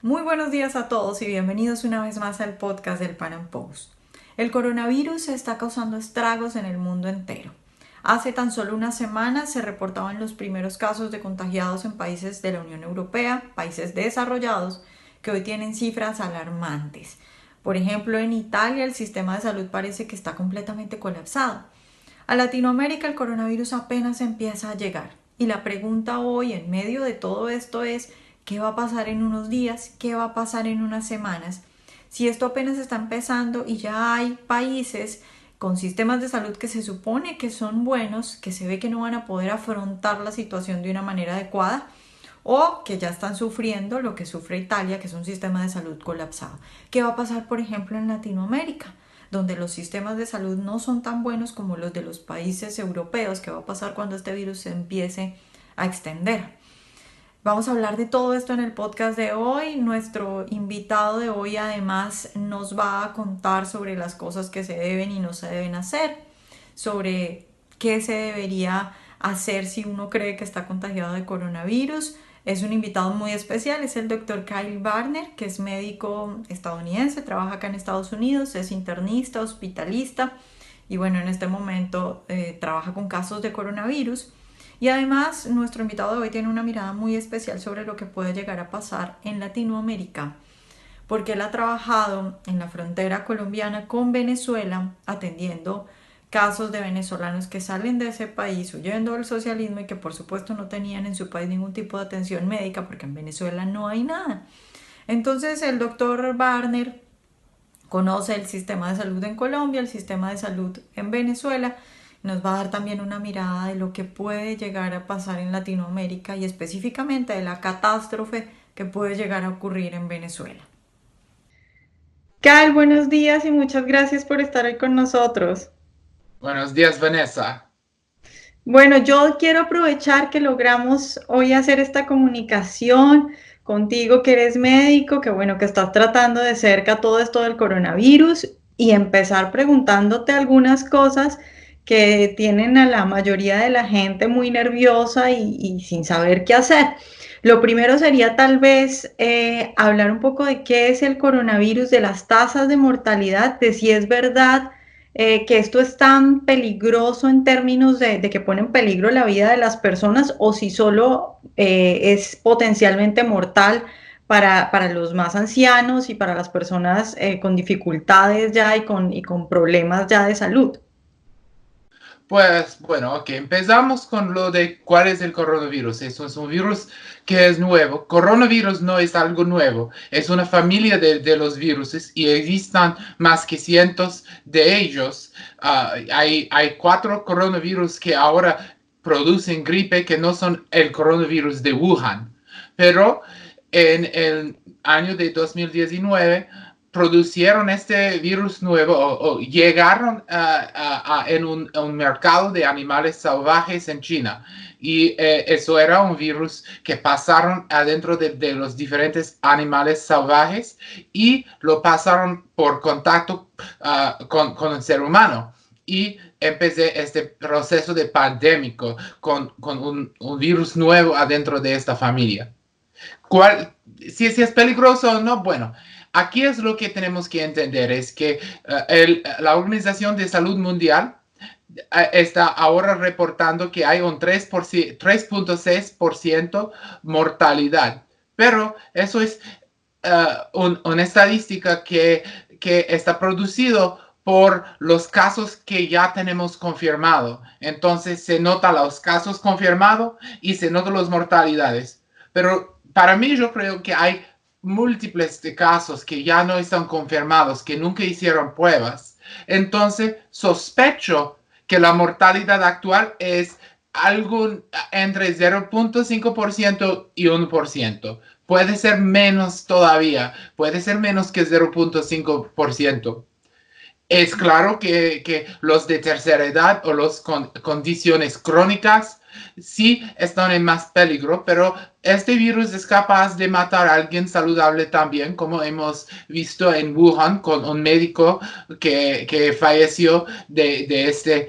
Muy buenos días a todos y bienvenidos una vez más al podcast del Pan Am Post. El coronavirus está causando estragos en el mundo entero. Hace tan solo unas semanas se reportaban los primeros casos de contagiados en países de la Unión Europea, países desarrollados, que hoy tienen cifras alarmantes. Por ejemplo, en Italia el sistema de salud parece que está completamente colapsado. A Latinoamérica el coronavirus apenas empieza a llegar. Y la pregunta hoy en medio de todo esto es, ¿qué va a pasar en unos días? ¿Qué va a pasar en unas semanas? Si esto apenas está empezando y ya hay países con sistemas de salud que se supone que son buenos, que se ve que no van a poder afrontar la situación de una manera adecuada, o que ya están sufriendo lo que sufre Italia, que es un sistema de salud colapsado. ¿Qué va a pasar, por ejemplo, en Latinoamérica, donde los sistemas de salud no son tan buenos como los de los países europeos? ¿Qué va a pasar cuando este virus se empiece a extender? Vamos a hablar de todo esto en el podcast de hoy. Nuestro invitado de hoy además nos va a contar sobre las cosas que se deben y no se deben hacer, sobre qué se debería hacer si uno cree que está contagiado de coronavirus. Es un invitado muy especial, es el doctor Kyle Barner, que es médico estadounidense, trabaja acá en Estados Unidos, es internista, hospitalista y bueno, en este momento trabaja con casos de coronavirus. Y además, nuestro invitado de hoy tiene una mirada muy especial sobre lo que puede llegar a pasar en Latinoamérica, porque él ha trabajado en la frontera colombiana con Venezuela atendiendo casos de venezolanos que salen de ese país huyendo del socialismo y que por supuesto no tenían en su país ningún tipo de atención médica porque en Venezuela no hay nada. Entonces el doctor Barner conoce el sistema de salud en Colombia, el sistema de salud en Venezuela. Nos va a dar también una mirada de lo que puede llegar a pasar en Latinoamérica y específicamente de la catástrofe que puede llegar a ocurrir en Venezuela. Cal, buenos días y muchas gracias por estar hoy con nosotros. Buenos días, Vanessa. Bueno, yo quiero aprovechar que logramos hoy hacer esta comunicación contigo, que eres médico, que bueno, que estás tratando de cerca todo esto del coronavirus y empezar preguntándote algunas cosas que tienen a la mayoría de la gente muy nerviosa y sin saber qué hacer. Lo primero sería tal vez hablar un poco de qué es el coronavirus, de las tasas de mortalidad, de si es verdad que esto es tan peligroso en términos de que pone en peligro la vida de las personas o si solo es potencialmente mortal para los más ancianos y para las personas con dificultades ya y con problemas ya de salud. Pues bueno, ok, empezamos con lo de cuál es el coronavirus. Eso es un virus que es nuevo. Coronavirus no es algo nuevo, es una familia de los virus y existan más que cientos de ellos. Hay cuatro coronavirus que ahora producen gripe que no son el coronavirus de Wuhan, pero en el año de 2019 producieron este virus nuevo o llegaron en un mercado de animales salvajes en China. Y eso era un virus que pasaron adentro de los diferentes animales salvajes y lo pasaron por contacto con el ser humano. Y empecé este proceso de pandémico con un virus nuevo adentro de esta familia. ¿Cuál, si es peligroso o no? Bueno, aquí es lo que tenemos que entender, es que la Organización de Salud Mundial está ahora reportando que hay un 3.6% mortalidad, pero eso es una estadística que está producido por los casos que ya tenemos confirmado. Entonces se nota los casos confirmados y se notan las mortalidades. Pero para mí yo creo que hay múltiples de casos que ya no están confirmados, que nunca hicieron pruebas. Entonces sospecho que la mortalidad actual es algo entre 0.5% y 1%. Puede ser menos todavía, puede ser menos que 0.5%. Es claro que los de tercera edad o los con condiciones crónicas sí están en más peligro, pero este virus es capaz de matar a alguien saludable también, como hemos visto en Wuhan con un médico que falleció de este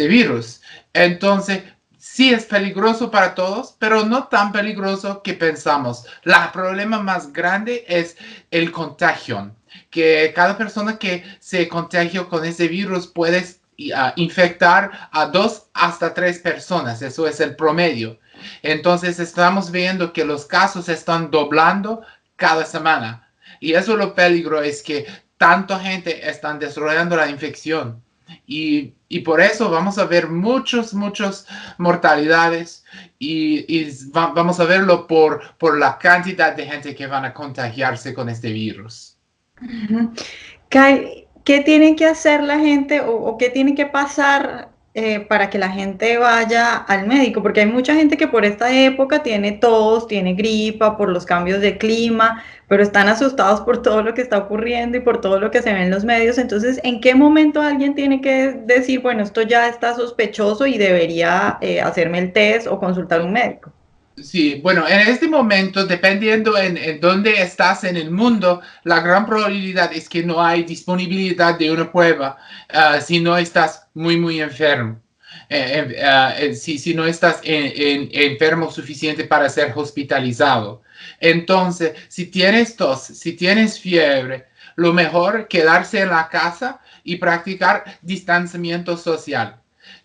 virus. Entonces, Sí es peligroso para todos, pero no tan peligroso que pensamos. El problema más grande es el contagio, que cada persona que se contagia con ese virus puede infectar a 2 hasta 3 personas. Eso es el promedio. Entonces estamos viendo que los casos están doblando cada semana. Y eso lo peligro es que tanta gente está desarrollando la infección. Y por eso vamos a ver muchos mortalidades vamos a verlo por la cantidad de gente que van a contagiarse con este virus. ¿Qué tiene que hacer la gente o qué tiene que pasar para que la gente vaya al médico? Porque hay mucha gente que por esta época tiene tos, tiene gripa, por los cambios de clima, pero están asustados por todo lo que está ocurriendo y por todo lo que se ve en los medios. Entonces, ¿en qué momento alguien tiene que decir, bueno, esto ya está sospechoso y debería hacerme el test o consultar a un médico? Sí, bueno, en este momento, dependiendo en dónde estás en el mundo, la gran probabilidad es que no hay disponibilidad de una prueba si no estás muy enfermo. Si no estás enfermo suficiente para ser hospitalizado. Entonces, si tienes tos, si tienes fiebre, lo mejor quedarse en la casa y practicar distanciamiento social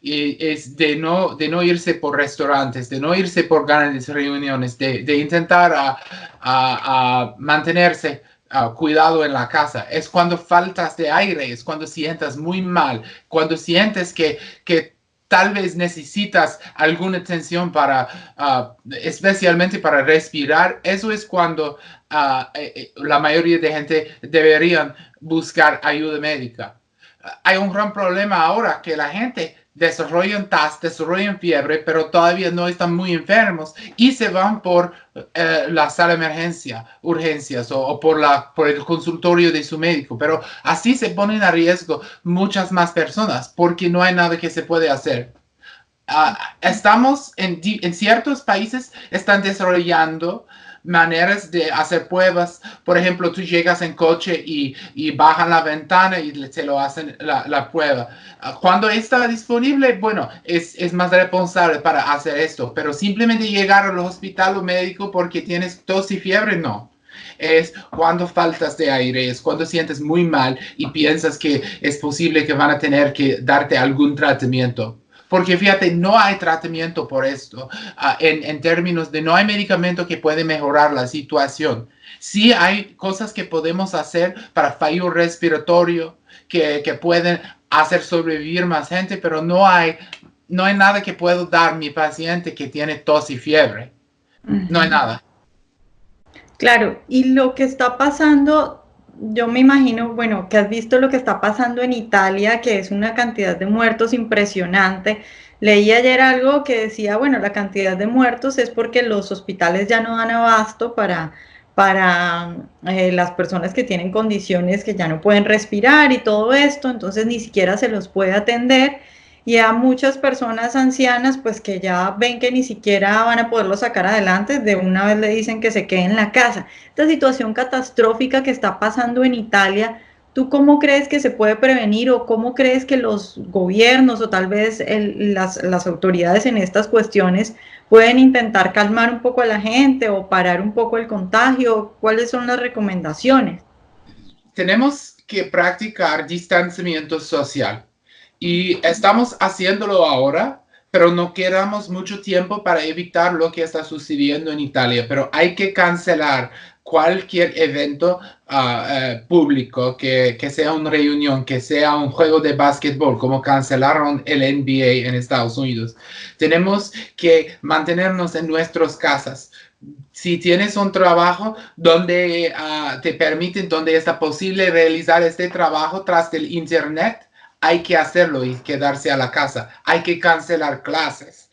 es de no irse por restaurantes, de no irse por grandes reuniones, de intentar a mantenerse cuidado en la casa. Es cuando faltas de aire, es cuando sientas muy mal, cuando sientes que tal vez necesitas alguna atención especialmente para respirar. Eso es cuando la mayoría de gente deberían buscar ayuda médica. Hay un gran problema ahora que la gente desarrollan TAS, desarrollan fiebre, pero todavía no están muy enfermos y se van por la sala de emergencia, urgencias o por el consultorio de su médico. Pero así se ponen a riesgo muchas más personas porque no hay nada que se puede hacer. Estamos en ciertos países, están desarrollando maneras de hacer pruebas. Por ejemplo, tú llegas en coche y bajan la ventana y te lo hacen la prueba. Cuando está disponible, bueno, es más responsable para hacer esto, pero simplemente llegar al hospital o médico porque tienes tos y fiebre, no. Es cuando faltas de aire, es cuando sientes muy mal y piensas que es posible que van a tener que darte algún tratamiento. Porque fíjate, no hay tratamiento por esto, en términos de no hay medicamento que puede mejorar la situación. Sí hay cosas que podemos hacer para fallo respiratorio que pueden hacer sobrevivir más gente, pero no hay nada que puedo dar a mi paciente que tiene tos y fiebre. No hay nada. Claro, y lo que está pasando, yo me imagino, bueno, que has visto lo que está pasando en Italia, que es una cantidad de muertos impresionante. Leí ayer algo que decía, bueno, la cantidad de muertos es porque los hospitales ya no dan abasto para las personas que tienen condiciones que ya no pueden respirar y todo esto, entonces ni siquiera se los puede atender y a muchas personas ancianas pues que ya ven que ni siquiera van a poderlo sacar adelante, de una vez le dicen que se quede en la casa. Esta situación catastrófica que está pasando en Italia, ¿tú cómo crees que se puede prevenir o cómo crees que los gobiernos o tal vez las autoridades en estas cuestiones pueden intentar calmar un poco a la gente o parar un poco el contagio? ¿Cuáles son las recomendaciones? Tenemos que practicar distanciamiento social y estamos haciéndolo ahora, pero no quedamos mucho tiempo para evitar lo que está sucediendo en Italia, pero hay que cancelar cualquier evento público, que sea una reunión, que sea un juego de básquetbol, como cancelaron el NBA en Estados Unidos. Tenemos que mantenernos en nuestras casas. Si tienes un trabajo donde te permiten, donde está posible realizar este trabajo tras del internet, hay que hacerlo y quedarse a la casa. Hay que cancelar clases.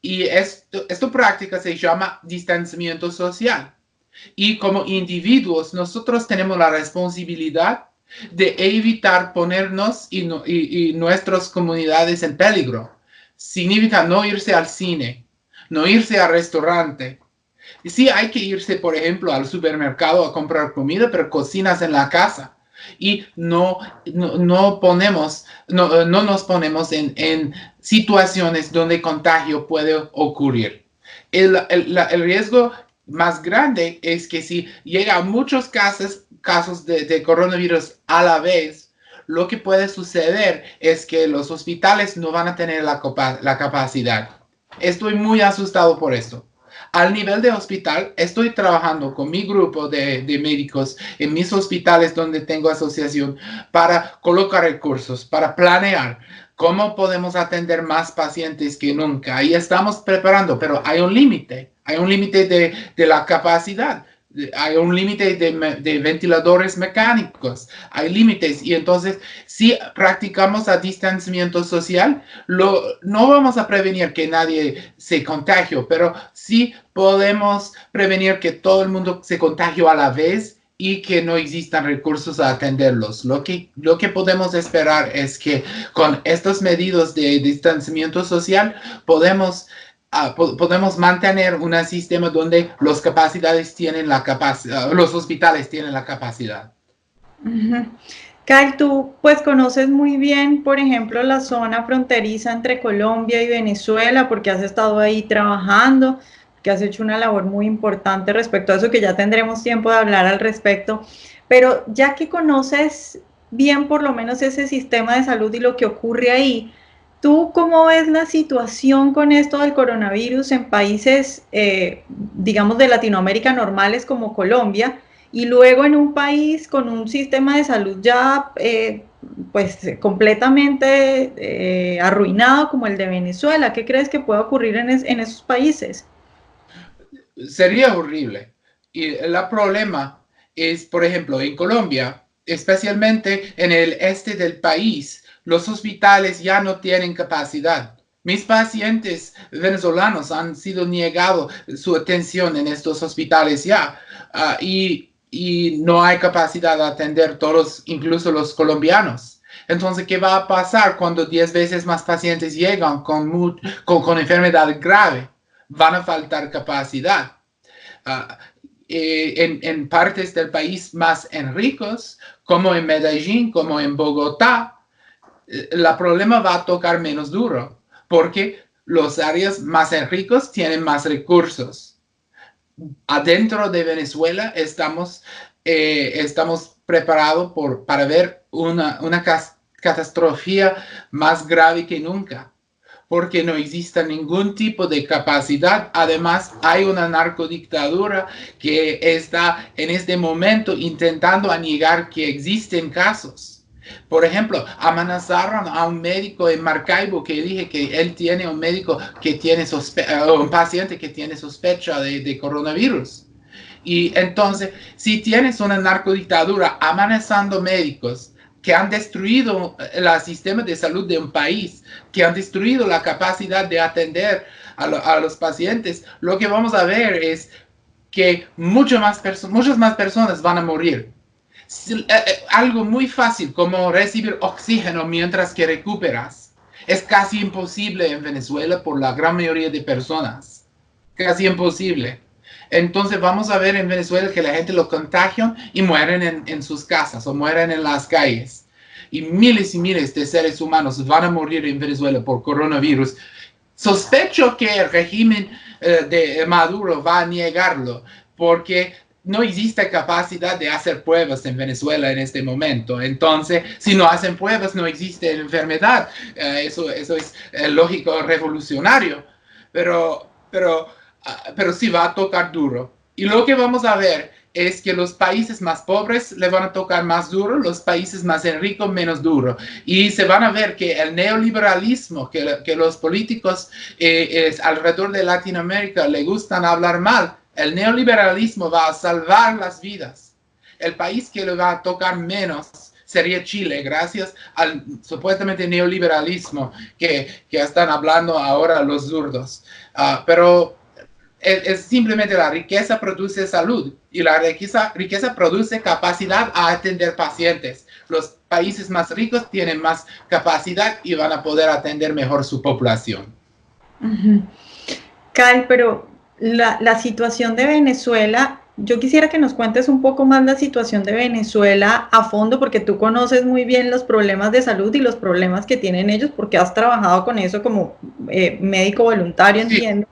Y esta práctica se llama distanciamiento social. Y como individuos, nosotros tenemos la responsabilidad de evitar ponernos y nuestras comunidades en peligro. Significa no irse al cine, no irse al restaurante. Y sí, hay que irse, por ejemplo, al supermercado a comprar comida, pero cocinas en la casa. Y no nos ponemos en situaciones donde contagio puede ocurrir. El riesgo más grande es que si llega a muchos casos de coronavirus a la vez, lo que puede suceder es que los hospitales no van a tener la capacidad. Estoy muy asustado por esto. Al nivel de hospital, estoy trabajando con mi grupo de médicos en mis hospitales donde tengo asociación para colocar recursos, para planear cómo podemos atender más pacientes que nunca. Ahí estamos preparando, pero hay un límite de la capacidad. Hay un límite de ventiladores mecánicos, hay límites y entonces si practicamos a distanciamiento social, no vamos a prevenir que nadie se contagie, pero sí podemos prevenir que todo el mundo se contagie a la vez y que no existan recursos a atenderlos. Lo que podemos esperar es que con estas medidas de distanciamiento social podemos mantener un sistema donde los hospitales tienen la capacidad. Uh-huh. Kyle, tú pues conoces muy bien, por ejemplo, la zona fronteriza entre Colombia y Venezuela, porque has estado ahí trabajando, que has hecho una labor muy importante respecto a eso, que ya tendremos tiempo de hablar al respecto. Pero ya que conoces bien por lo menos ese sistema de salud y lo que ocurre ahí, ¿tú cómo ves la situación con esto del coronavirus en países, digamos, de Latinoamérica normales como Colombia? Y luego en un país con un sistema de salud ya pues completamente arruinado como el de Venezuela. ¿Qué crees que puede ocurrir en esos países? Sería horrible. Y el problema es, por ejemplo, en Colombia, especialmente en el este del país, los hospitales ya no tienen capacidad. Mis pacientes venezolanos han sido negados su atención en estos hospitales ya. Y no hay capacidad de atender todos, incluso los colombianos. Entonces, ¿qué va a pasar cuando 10 veces más pacientes llegan con enfermedad grave? Van a faltar capacidad. En partes del país más ricos, como en Medellín, como en Bogotá, el problema va a tocar menos duro, porque los áreas más ricos tienen más recursos. Adentro de Venezuela estamos preparados para ver una catástrofe más grave que nunca, porque no existe ningún tipo de capacidad. Además, hay una narcodictadura que está en este momento intentando negar que existen casos. Por ejemplo, amenazaron a un médico en Maracaibo que dije que él tiene un médico que tiene un paciente que tiene sospecha de coronavirus. Y entonces, si tienes una narcodictadura amenazando médicos que han destruido el sistema de salud de un país, que han destruido la capacidad de atender a los pacientes, lo que vamos a ver es que muchas más personas van a morir. Algo muy fácil como recibir oxígeno mientras que recuperas es casi imposible en Venezuela por la gran mayoría de personas. Casi imposible. Entonces vamos a ver en Venezuela que la gente lo contagian y mueren en sus casas o mueren en las calles. Y miles de seres humanos van a morir en Venezuela por coronavirus. Sospecho que el régimen de Maduro va a negarlo porque no existe capacidad de hacer pruebas en Venezuela en este momento. Entonces, si no hacen pruebas, no existe enfermedad. Eso es lógico, revolucionario. Pero sí va a tocar duro. Y lo que vamos a ver es que los países más pobres le van a tocar más duro, los países más ricos menos duro. Y se van a ver que el neoliberalismo, que los políticos alrededor de Latinoamérica le gustan hablar mal, el neoliberalismo va a salvar las vidas. El país que le va a tocar menos sería Chile, gracias al supuestamente neoliberalismo que están hablando ahora los zurdos. Pero es simplemente la riqueza produce salud y la riqueza produce capacidad a atender pacientes. Los países más ricos tienen más capacidad y van a poder atender mejor su población. Uh-huh. Kyle, pero la situación de Venezuela yo quisiera que nos cuentes un poco más la situación de Venezuela a fondo, porque tú conoces muy bien los problemas de salud y los problemas que tienen ellos, porque has trabajado con eso como médico voluntario, Sí, entiendo.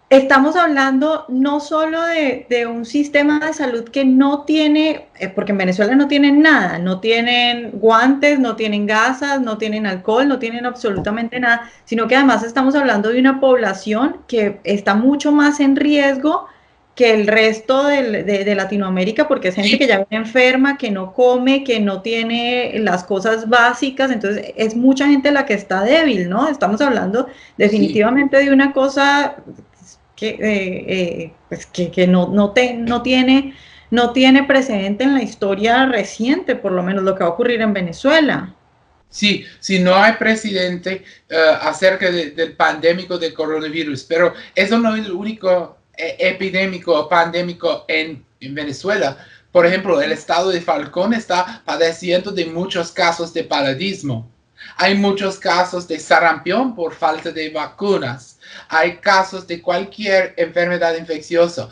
Estamos hablando no solo de un sistema de salud que no tiene, porque en Venezuela no tienen nada, no tienen guantes, no tienen gasas, no tienen alcohol, no tienen absolutamente nada, sino que además estamos hablando de una población que está mucho más en riesgo que el resto de Latinoamérica, porque es gente sí, que ya viene enferma, que no come, que no tiene las cosas básicas, entonces es mucha gente la que está débil, ¿no? Estamos hablando sí. definitivamente de una cosa pues que no tiene precedente en la historia reciente, por lo menos lo que va a ocurrir en Venezuela. Sí, sí, no hay presidente acerca del pandémico del coronavirus, pero eso no es el único epidémico o pandémico en Venezuela. Por ejemplo, el estado de Falcón está padeciendo de muchos casos de paludismo. Hay muchos casos de sarampión por falta de vacunas. Hay casos de cualquier enfermedad infecciosa,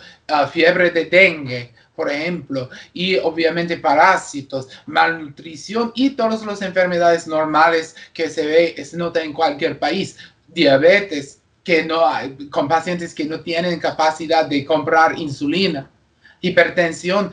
fiebre de dengue, por ejemplo, y obviamente parásitos, malnutrición y todas las enfermedades normales que se nota en cualquier país, diabetes, que no hay, con pacientes que no tienen capacidad de comprar insulina, hipertensión,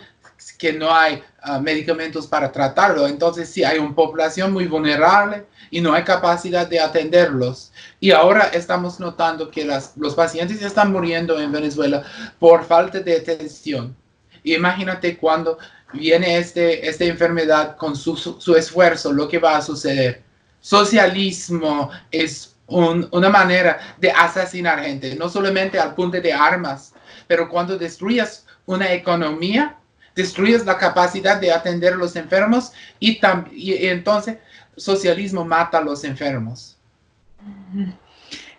que no hay medicamentos para tratarlo. Entonces, sí, hay una población muy vulnerable y no hay capacidad de atenderlos. Y ahora estamos notando que los pacientes están muriendo en Venezuela por falta de atención. Imagínate cuando viene esta enfermedad con su esfuerzo, lo que va a suceder. Socialismo es una manera de asesinar gente, no solamente al punto de armas, pero cuando destruyas una economía, destruyes la capacidad de atender a los enfermos y entonces socialismo mata a los enfermos.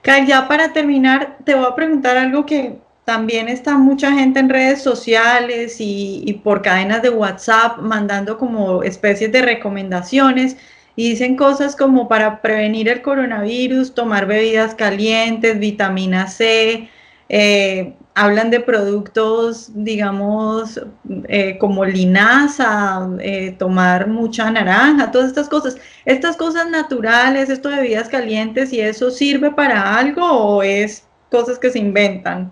Kai, ya para terminar, te voy a preguntar algo que también está mucha gente en redes sociales y por cadenas de WhatsApp mandando como especies de recomendaciones y dicen cosas como para prevenir el coronavirus, tomar bebidas calientes, vitamina C, hablan de productos, digamos, como linaza, tomar mucha naranja, todas estas cosas naturales, esto de bebidas calientes y eso sirve para algo o es cosas que se inventan.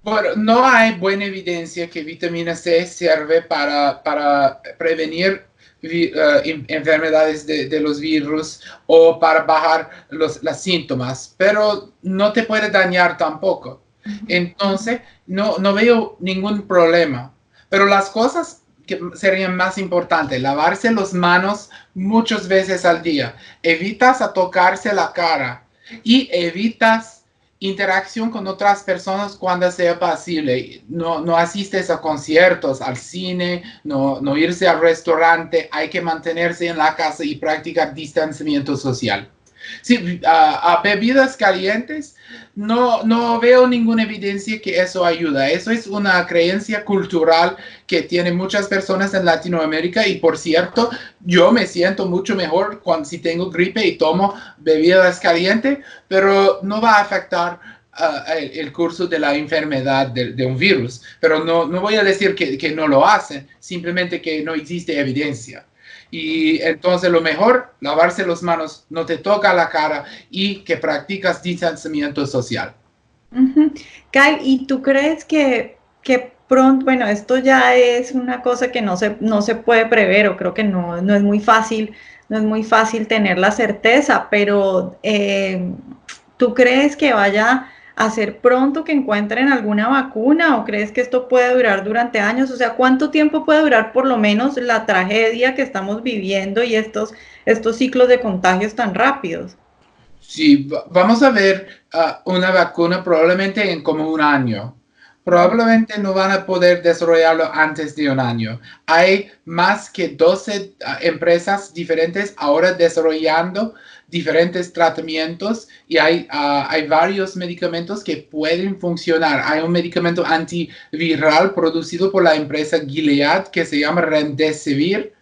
Bueno, no hay buena evidencia que vitamina C sirve para prevenir enfermedades de los virus o para bajar los síntomas, pero no te puede dañar tampoco. Entonces, no veo ningún problema. Pero las cosas que serían más importantes, lavarse las manos muchas veces al día, evitas a tocarse la cara y evitas interacción con otras personas cuando sea posible. No asistes a conciertos, al cine, no irse al restaurante, hay que mantenerse en la casa y practicar distanciamiento social. Sí, a bebidas calientes no veo ninguna evidencia que eso ayuda. Eso es una creencia cultural que tienen muchas personas en Latinoamérica y por cierto, yo me siento mucho mejor cuando si tengo gripe y tomo bebidas calientes, pero no va a afectar el curso de la enfermedad de un virus. Pero no voy a decir que no lo hacen, simplemente que no existe evidencia. Y entonces lo mejor, lavarse las manos, no te toca la cara y que practicas distanciamiento social. Uh-huh. Kai, ¿y tú crees que pronto, bueno, esto ya es una cosa que no se puede prever o creo que no es muy fácil, no es muy fácil tener la certeza, pero ¿tú crees que vaya a ser pronto que encuentren alguna vacuna o crees que esto puede durar durante años? O sea, ¿cuánto tiempo puede durar por lo menos la tragedia que estamos viviendo y estos ciclos de contagios tan rápidos? Sí, vamos a ver una vacuna probablemente en como un año. Probablemente no van a poder desarrollarlo antes de un año. Hay más que 12 empresas diferentes ahora desarrollando diferentes tratamientos y hay varios medicamentos que pueden funcionar. Hay un medicamento antiviral producido por la empresa Gilead que se llama Remdesivir.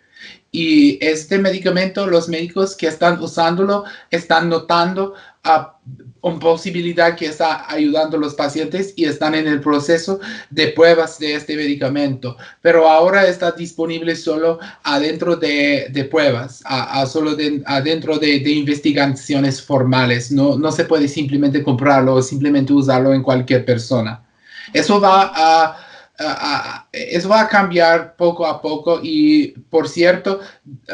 Y este medicamento, los médicos que están usándolo están notando a una posibilidad que está ayudando a los pacientes y están en el proceso de pruebas de este medicamento, pero ahora está disponible solo adentro de pruebas, solo adentro de investigaciones formales. No se puede simplemente comprarlo o simplemente usarlo en cualquier persona. Eso va eso va a cambiar poco a poco y, por cierto,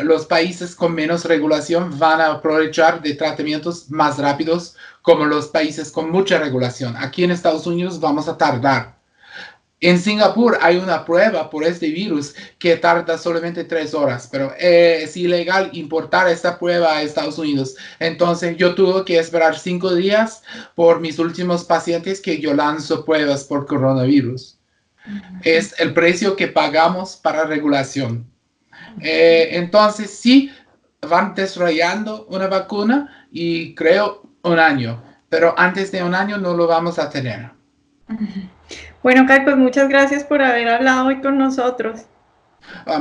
los países con menos regulación van a aprovechar de tratamientos más rápidos como los países con mucha regulación. Aquí en Estados Unidos vamos a tardar. En Singapur hay una prueba por este virus que tarda solamente 3 horas, pero es ilegal importar esta prueba a Estados Unidos. Entonces yo tuve que esperar 5 días por mis últimos pacientes que yo lanzo pruebas por coronavirus. Ujú. Es el precio que pagamos para regulación. Entonces sí, van desarrollando una vacuna y creo un año, pero antes de un año no lo vamos a tener. Bueno, Kai, pues muchas gracias por haber hablado hoy con nosotros.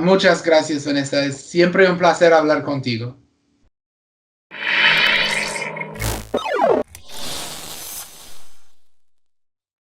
Muchas gracias, Vanessa. Es siempre un placer hablar contigo.